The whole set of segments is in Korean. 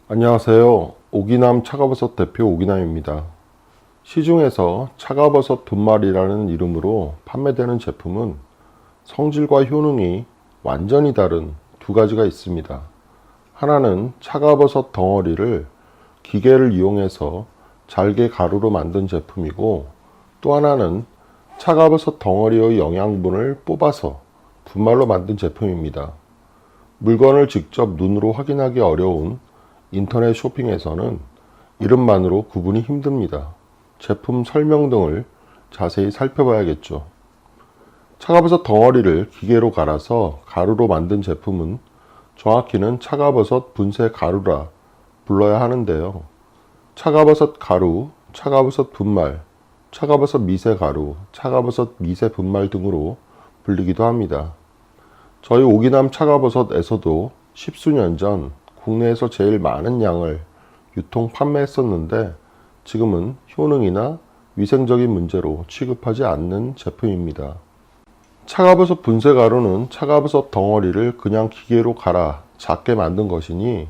안녕하세요. 오기남 차가버섯 대표 오기남입니다. 시중에서 차가버섯 분말이라는 이름으로 판매되는 제품은 성질과 효능이 완전히 다른 두 가지가 있습니다. 하나는 차가버섯 덩어리를 기계를 이용해서 잘게 가루로 만든 제품이고, 또 하나는 차가버섯 덩어리의 영양분을 뽑아서 분말로 만든 제품입니다. 물건을 직접 눈으로 확인하기 어려운 인터넷 쇼핑에서는 이름만으로 구분이 힘듭니다. 제품 설명 등을 자세히 살펴봐야겠죠. 차가버섯 덩어리를 기계로 갈아서 가루로 만든 제품은 정확히는 차가버섯 분쇄 가루라 불러야 하는데요. 차가버섯 가루, 차가버섯 분말, 차가버섯 미세 가루, 차가버섯 미세 분말 등으로 불리기도 합니다. 저희 오기남 차가버섯에서도 십수년 전 국내에서 제일 많은 양을 유통 판매했었는데, 지금은 효능이나 위생적인 문제로 취급하지 않는 제품입니다. 차가버섯 분쇄 가루는 차가버섯 덩어리를 그냥 기계로 갈아 작게 만든 것이니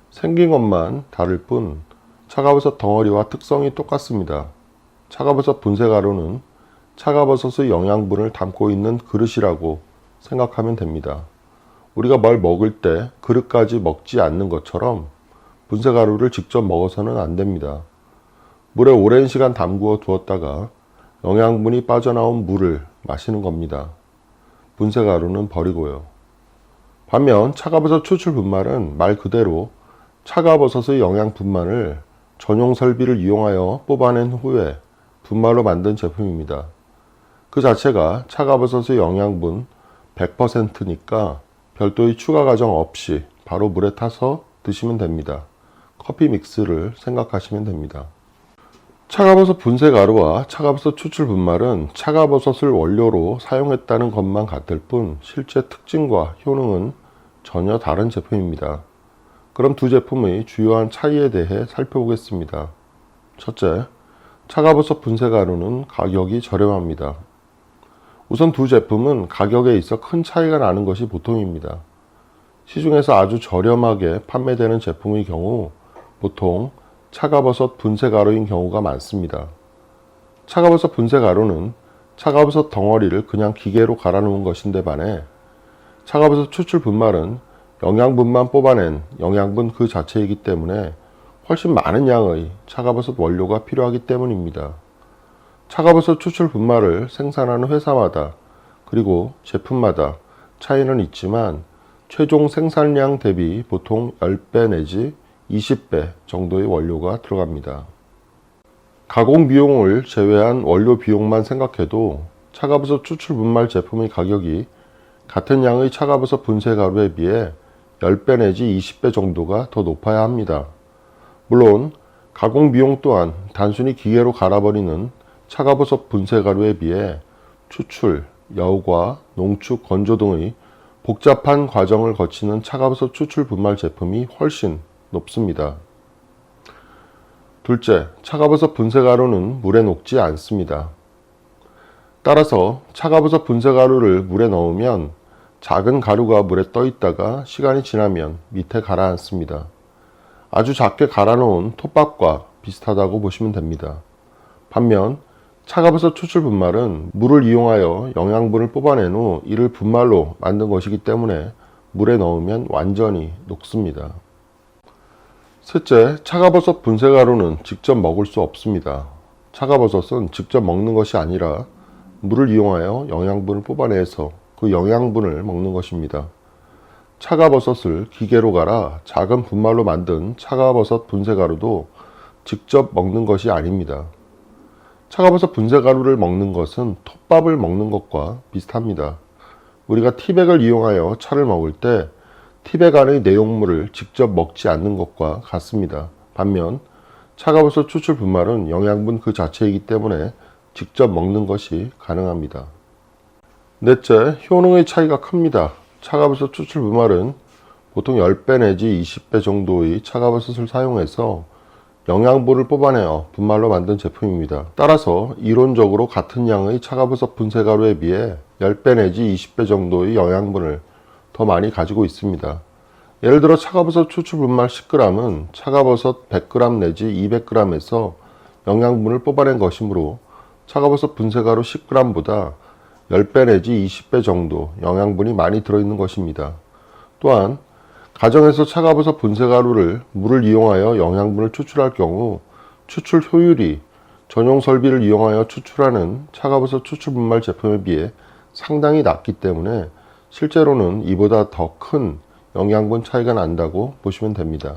생긴 것만 다를 뿐 차가버섯 덩어리와 특성이 똑같습니다. 차가버섯 분쇄 가루는 차가버섯의 영양분을 담고 있는 그릇이라고 생각하면 됩니다. 우리가 뭘 먹을 때 그릇까지 먹지 않는 것처럼 분쇄가루를 직접 먹어서는 안 됩니다. 물에 오랜 시간 담그어 두었다가 영양분이 빠져나온 물을 마시는 겁니다. 분쇄가루는 버리고요. 반면 차가버섯 추출 분말은 말 그대로 차가버섯의 영양분만을 전용 설비를 이용하여 뽑아낸 후에 분말로 만든 제품입니다. 그 자체가 차가버섯의 영양분 100%니까 별도의 추가 과정 없이 바로 물에 타서 드시면 됩니다. 커피 믹스를 생각하시면 됩니다. 차가버섯 분쇄 가루와 차가버섯 추출 분말은 차가버섯을 원료로 사용했다는 것만 같을 뿐 실제 특징과 효능은 전혀 다른 제품입니다. 그럼 두 제품의 주요한 차이에 대해 살펴보겠습니다. 첫째, 차가버섯 분쇄 가루는 가격이 저렴합니다. 우선 두 제품은 가격에 있어 큰 차이가 나는 것이 보통입니다. 시중에서 아주 저렴하게 판매되는 제품의 경우 보통 차가버섯 분쇄 가루인 경우가 많습니다. 차가버섯 분쇄 가루는 차가버섯 덩어리를 그냥 기계로 갈아 놓은 것인데 반해 차가버섯 추출 분말은 영양분만 뽑아낸 영양분 그 자체이기 때문에 훨씬 많은 양의 차가버섯 원료가 필요하기 때문입니다. 차가버섯 추출 분말을 생산하는 회사마다 그리고 제품마다 차이는 있지만 최종 생산량 대비 보통 10배 내지 20배 정도의 원료가 들어갑니다. 가공 비용을 제외한 원료 비용만 생각해도 차가버섯 추출 분말 제품의 가격이 같은 양의 차가버섯 분쇄 가루에 비해 10배 내지 20배 정도가 더 높아야 합니다. 물론 가공 비용 또한 단순히 기계로 갈아버리는 차가버섯 분쇄 가루에 비해 추출, 여과, 농축, 건조 등의 복잡한 과정을 거치는 차가버섯 추출 분말 제품이 훨씬 높습니다. 둘째, 차가버섯 분쇄 가루는 물에 녹지 않습니다. 따라서 차가버섯 분쇄 가루를 물에 넣으면 작은 가루가 물에 떠 있다가 시간이 지나면 밑에 가라앉습니다. 아주 작게 갈아 놓은 톱밥과 비슷하다고 보시면 됩니다. 반면 차가버섯 추출 분말은 물을 이용하여 영양분을 뽑아낸 후 이를 분말로 만든 것이기 때문에 물에 넣으면 완전히 녹습니다. 셋째, 차가버섯 분쇄 가루는 직접 먹을 수 없습니다. 차가버섯은 직접 먹는 것이 아니라 물을 이용하여 영양분을 뽑아내서 그 영양분을 먹는 것입니다. 차가버섯을 기계로 갈아 작은 분말로 만든 차가버섯 분쇄 가루도 직접 먹는 것이 아닙니다. 차가버섯 분쇄 가루를 먹는 것은 톱밥을 먹는 것과 비슷합니다. 우리가 티백을 이용하여 차를 먹을 때 티백 안의 내용물을 직접 먹지 않는 것과 같습니다. 반면 차가버섯 추출 분말은 영양분 그 자체이기 때문에 직접 먹는 것이 가능합니다. 넷째, 효능의 차이가 큽니다. 차가버섯 추출 분말은 보통 10배 내지 20배 정도의 차가버섯을 사용해서 영양분을 뽑아내어 분말로 만든 제품입니다. 따라서 이론적으로 같은 양의 차가버섯 분쇄 가루에 비해 10배 내지 20배 정도의 영양분을 더 많이 가지고 있습니다. 예를 들어 차가버섯 추출 분말 10g은 차가버섯 100g 내지 200g에서 영양분을 뽑아낸 것이므로 차가버섯 분쇄가루 10g보다 10배 내지 20배 정도 영양분이 많이 들어있는 것입니다. 또한 가정에서 차가버섯 분쇄가루를 물을 이용하여 영양분을 추출할 경우 추출 효율이 전용 설비를 이용하여 추출하는 차가버섯 추출 분말 제품에 비해 상당히 낮기 때문에 실제로는 이보다 더 큰 영양분 차이가 난다고 보시면 됩니다.